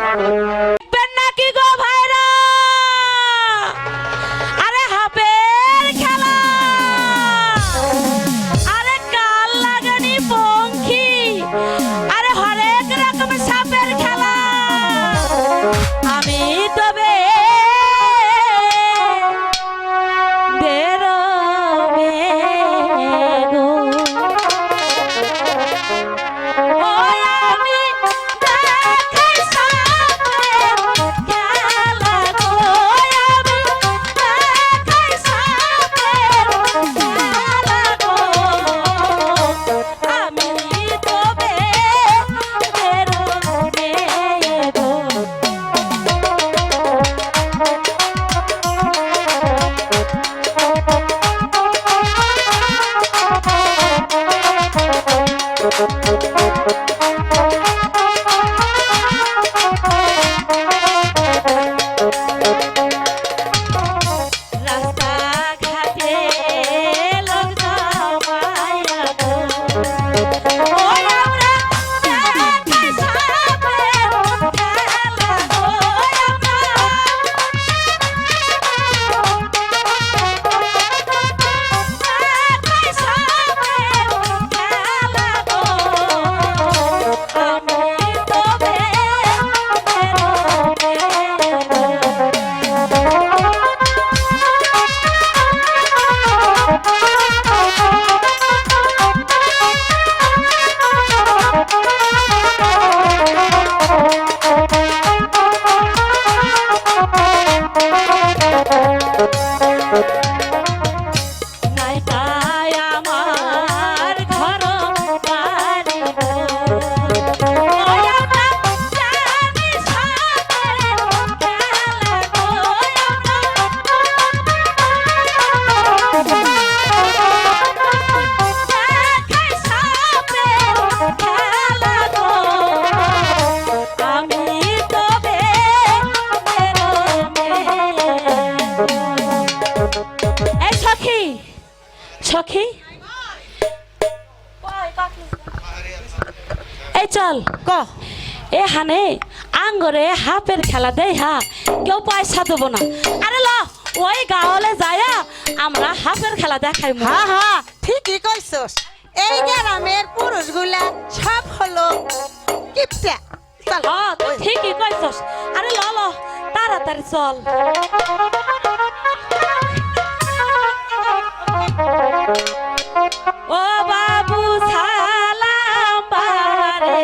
নাকি গো ভাইরা আরে হাপের খেলা আরে কাল লাগানি পঙ্খী আরে হরেক রকম সাপের খেলা আমি তবে বেরোবে গো সখী এই চল ক এ হানে আঙ্গরে হাপের খেলা দেই হা কেউ পয়সা দেবো না আরে ল ওই গাওয়ালে যায়া আমরা হাপের খেলা দেখাই হ্যাঁ হ্যাঁ ঠিকই কইছস এই গ্রামের পুরুষগুলা সব হলো কিপটা চল হ্যাঁ তুই ঠিকই কইছস আরে ল ল তাড়াতাড়ি চল ও বাবু সালাম বারে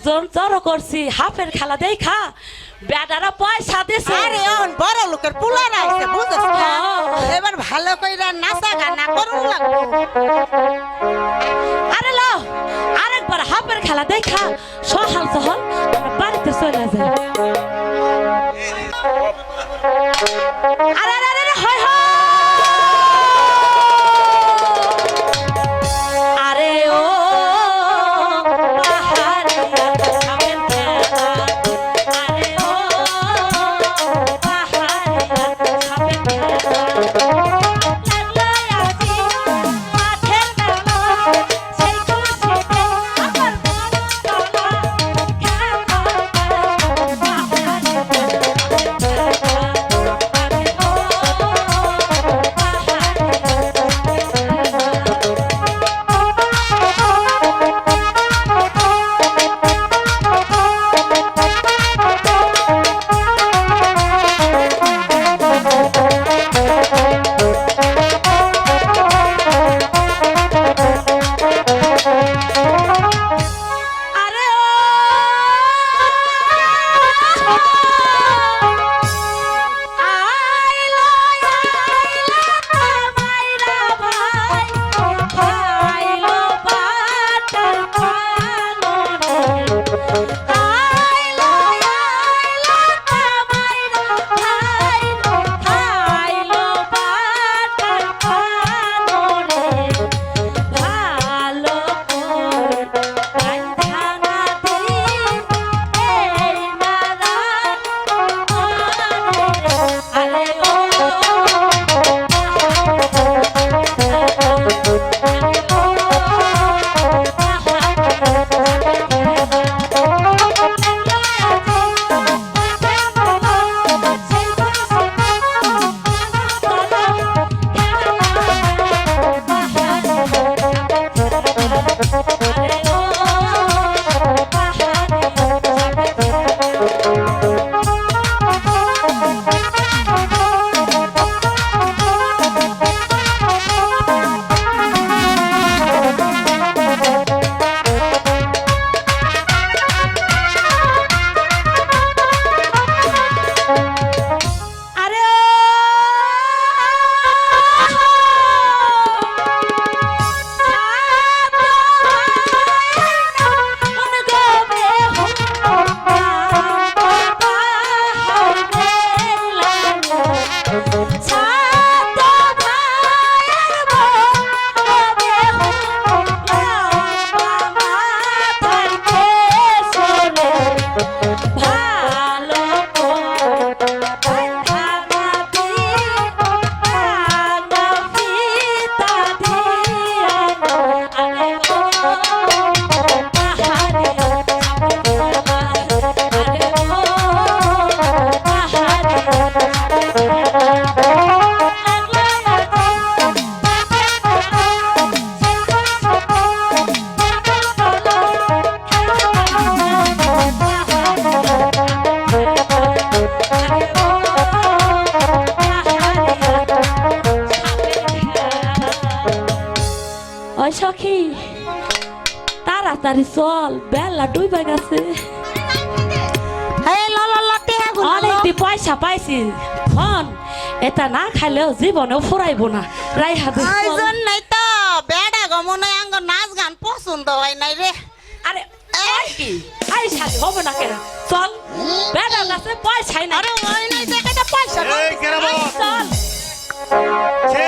লোকজন জড়ো করছি হাফের খেলা দেখা বেটারা পয়সা দিছে আরে অন বড় লোকের পুলার আইছে বুঝছ না হ্যাঁ। এবার ভালো কইরা নাচা গানা করুন লাগবে আরে লো আরেকবার হাফের খেলা দেখা সহাল সহল আমরা বাড়িতে চলে যাই আরে আরে আরে হয় হয় আরে ও পাহাড়িয়া হাফের খেলা আরে ও পাহাড়িয়া হাফের খেলা লাগলো আজি মাঠের মেলা সেই খুশিতে আমার মন তোলা খেলা আরে ও আইলো আইলো মাইরা ভাই আইলো বাটার পানো আইলো আইলো মাইরা ভাই আইলো বাটার পানো রে ভালো করে আইধানা দিন এই নাদান আরে ও আরে ভালো ওই সখী তাড়াতাড়ি চল বেলা ডুবে গেছে হে লললতে গুলো অনেকটি পয়সা পাইছি ফোন এটা না খাইলেও জীবনেও ফুরাইবো না রাই হাতে আইজন নাই তো বেড়া গমনে আঙ্গ নাচ গান পছন্দ হয় নাই রে আরে এই কি আই সাথে হবে না কেন চল বেড়া গাছে পয়সাই না আরে ওই নাই যে কটা পয়সা এই কেরামত চল ছে